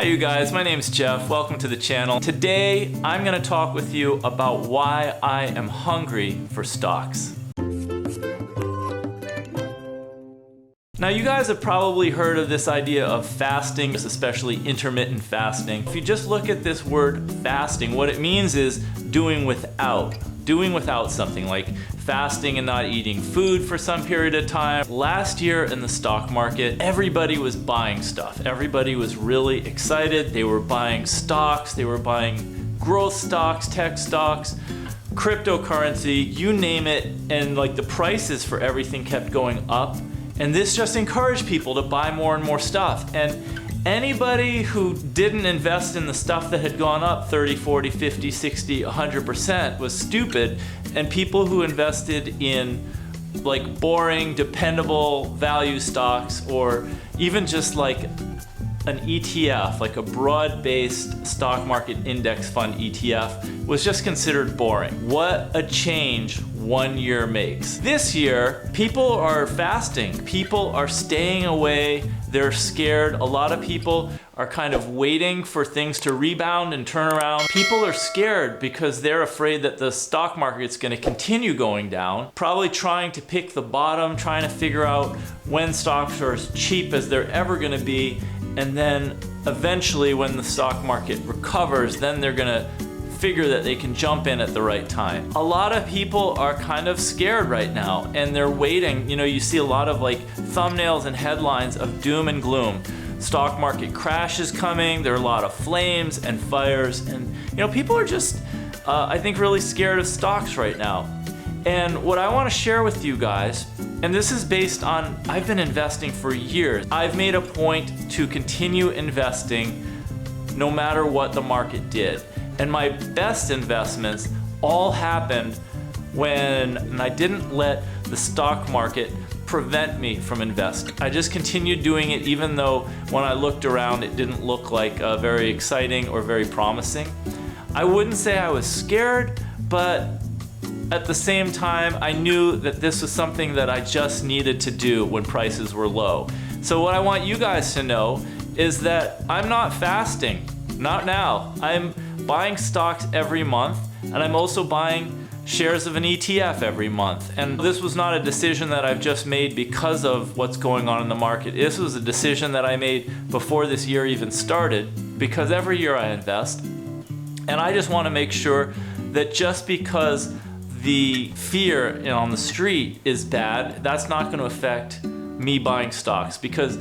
Hi you guys, my name's Jeff. Welcome to the channel. Today I'm going to talk with you about why I am hungry for stocks. Now you guys have probably heard of this idea of fasting, especially intermittent fasting. If you just look at this word fasting, what it means is doing without something, like fasting and not eating food for some period of time. Last year in the stock market, everybody was buying stuff. Everybody was really excited. They were buying stocks, they were buying growth stocks, tech stocks, cryptocurrency, you name it, and like the prices for everything kept going up. And this just encouraged people to buy more and more stuff. And anybody who didn't invest in the stuff that had gone up 30, 40, 50, 60, 100% was stupid. And people who invested in like boring, dependable value stocks, or even just like an ETF, like a broad-based stock market index fund ETF, was just considered boring. What a change 1 year makes. This year, people are fasting. People are staying away. They're scared. A lot of people are kind of waiting for things to rebound and turn around. People are scared because they're afraid that the stock market's going to continue going down, probably trying to pick the bottom, trying to figure out when stocks are as cheap as they're ever going to be. And then eventually when the stock market recovers, then they're gonna figure that they can jump in at the right time. A lot of people are kind of scared right now and they're waiting. You know, you see a lot of like thumbnails and headlines of doom and gloom. Stock market crash is coming, there are a lot of flames and fires, and you know, people are just, I think, really scared of stocks right now. And what I want to share with you guys, and this is based on, I've been investing for years. I've made a point to continue investing no matter what the market did. And my best investments all happened when I didn't let the stock market prevent me from investing. I just continued doing it even though when I looked around it didn't look like very exciting or very promising. I wouldn't say I was scared, but at the same time, I knew that this was something that I just needed to do when prices were low. So what I want you guys to know is that I'm not fasting, not now. I'm buying stocks every month, and I'm also buying shares of an ETF every month. And this was not a decision that I've just made because of what's going on in the market. This was a decision that I made before this year even started, because every year I invest. And I just want to make sure that just because the fear on the street is bad, that's not going to affect me buying stocks. Because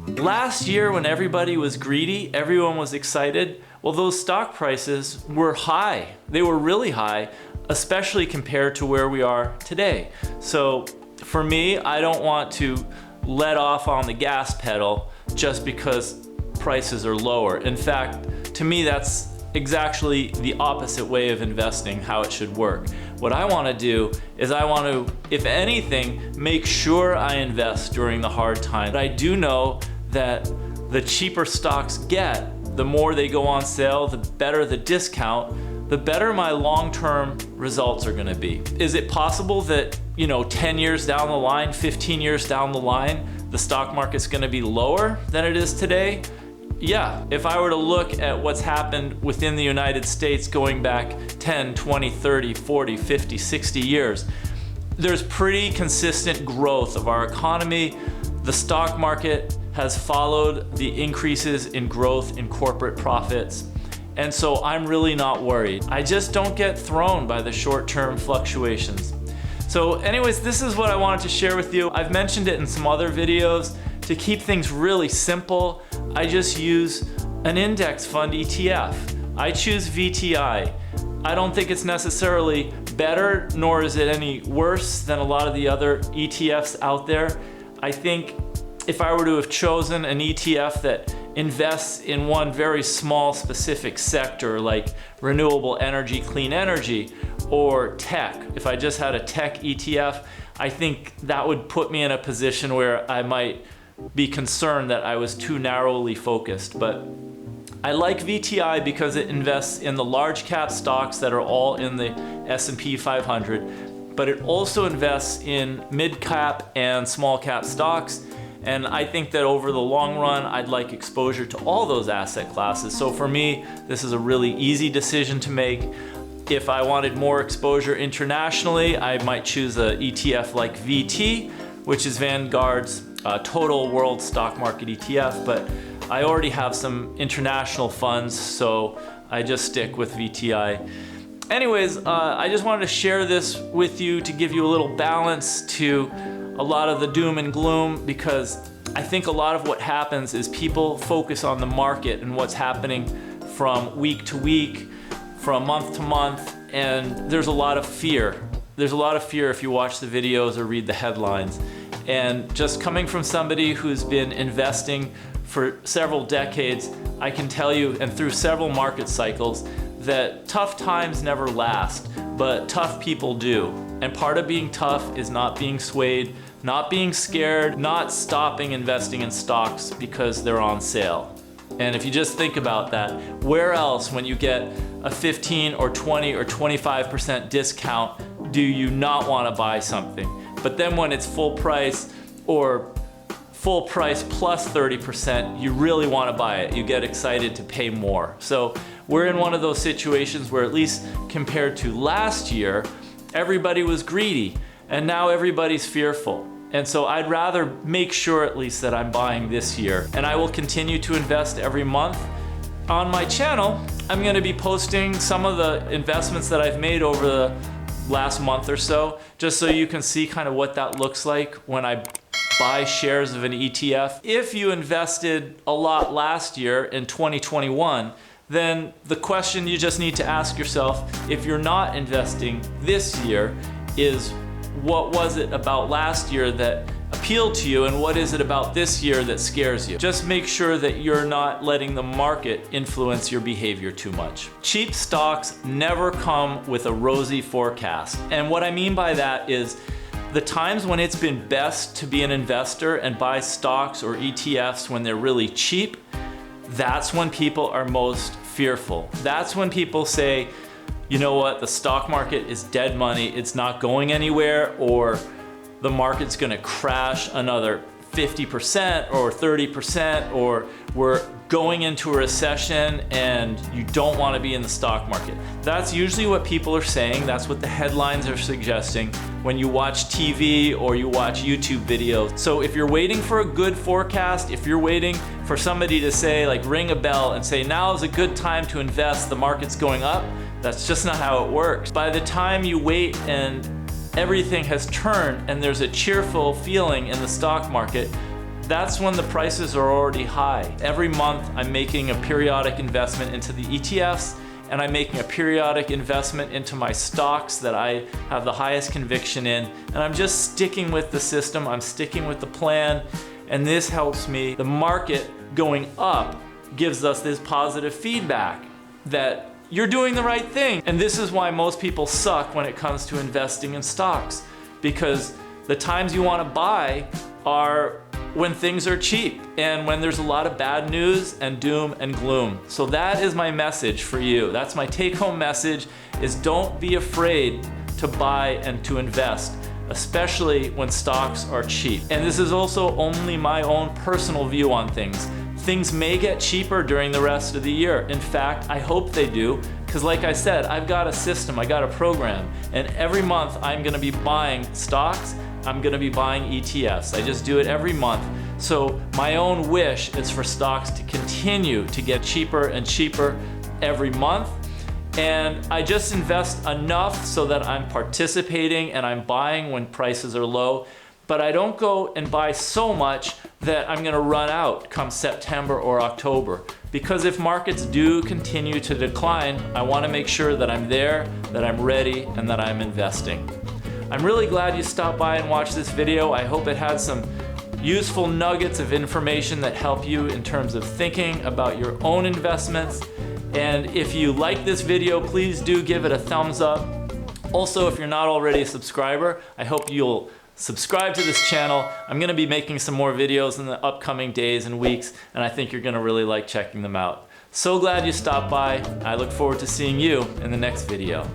last year when everybody was greedy, everyone was excited, well, those stock prices were high. They were really high, especially compared to where we are today. So for me, I don't want to let off on the gas pedal just because prices are lower. In fact, to me, that's exactly the opposite way of investing, how it should work. What I want to do is I want to, if anything, make sure I invest during the hard times. But I do know that the cheaper stocks get, the more they go on sale, the better the discount, the better my long-term results are going to be. Is it possible that, you know, 10 years down the line, 15 years down the line, the stock market's going to be lower than it is today? Yeah, if I were to look at what's happened within the United States going back 10, 20, 30, 40, 50, 60 years, there's pretty consistent growth of our economy. The stock market has followed the increases in growth in corporate profits. And so I'm really not worried. I just don't get thrown by the short-term fluctuations. So anyways, this is what I wanted to share with you. I've mentioned it in some other videos. To keep things really simple, I just use an index fund ETF. I choose VTI. I don't think it's necessarily better, nor is it any worse than a lot of the other ETFs out there. I think if I were to have chosen an ETF that invests in one very small specific sector like renewable energy, clean energy, or tech, if I just had a tech ETF, I think that would put me in a position where I might be concerned that I was too narrowly focused. But I like VTI because it invests in the large cap stocks that are all in the S&P 500, but it also invests in mid cap and small cap stocks. And I think that over the long run, I'd like exposure to all those asset classes. So for me, this is a really easy decision to make. If I wanted more exposure internationally, I might choose a ETF like VT, which is Vanguard's total world stock market ETF, but I already have some international funds, so I just stick with VTI. Anyways, I just wanted to share this with you to give you a little balance to a lot of the doom and gloom, because I think a lot of what happens is people focus on the market and what's happening from week to week, from month to month, and there's a lot of fear. There's a lot of fear if you watch the videos or read the headlines. And just coming from somebody who's been investing for several decades, I can tell you, and through several market cycles, that tough times never last, but tough people do. And part of being tough is not being swayed, not being scared, not stopping investing in stocks because they're on sale. And if you just think about that, where else, when you get a 15 or 20 or 25% discount, do you not want to buy something? But then when it's full price or full price plus 30%, you really want to buy it. You get excited to pay more. So we're in one of those situations where, at least compared to last year, everybody was greedy and now everybody's fearful. And so I'd rather make sure at least that I'm buying this year. And I will continue to invest every month. On my channel, I'm going to be posting some of the investments that I've made over the last month or so, just so you can see kind of what that looks like when I buy shares of an ETF. If you invested a lot last year in 2021, then the question you just need to ask yourself, if you're not investing this year, is what was it about last year that appealed to you, and what is it about this year that scares you? Just make sure that you're not letting the market influence your behavior too much. Cheap stocks never come with a rosy forecast. And what I mean by that is the times when it's been best to be an investor and buy stocks or ETFs when they're really cheap, that's when people are most fearful. That's when people say, you know what, the stock market is dead money, it's not going anywhere, or the market's gonna crash another 50% or 30%, or we're going into a recession and you don't wanna be in the stock market. That's usually what people are saying. That's what the headlines are suggesting when you watch TV or you watch YouTube videos. So if you're waiting for a good forecast, if you're waiting for somebody to say, like, ring a bell and say, now is a good time to invest, the market's going up, that's just not how it works. By the time you wait and everything has turned and there's a cheerful feeling in the stock market, that's when the prices are already high. Every month I'm making a periodic investment into the ETFs, and I'm making a periodic investment into my stocks that I have the highest conviction in, and I'm just sticking with the system, I'm sticking with the plan, and this helps me. The market going up gives us this positive feedback that you're doing the right thing. And this is why most people suck when it comes to investing in stocks, because the times you want to buy are when things are cheap and when there's a lot of bad news and doom and gloom. So that is my message for you. That's my take-home message, is don't be afraid to buy and to invest, especially when stocks are cheap. And this is also only my own personal view on things. Things may get cheaper during the rest of the year. In fact, I hope they do, because like I said, I've got a system, I got a program, and every month I'm gonna be buying stocks, I'm gonna be buying ETFs. I just do it every month. So my own wish is for stocks to continue to get cheaper and cheaper every month. And I just invest enough so that I'm participating and I'm buying when prices are low. But I don't go and buy so much that I'm gonna run out come September or October. Because if markets do continue to decline, I wanna make sure that I'm there, that I'm ready, and that I'm investing. I'm really glad you stopped by and watched this video. I hope it had some useful nuggets of information that help you in terms of thinking about your own investments. And if you like this video, please do give it a thumbs up. Also, if you're not already a subscriber, I hope you'll subscribe to this channel. I'm gonna be making some more videos in the upcoming days and weeks, and I think you're gonna really like checking them out. So glad you stopped by. I look forward to seeing you in the next video.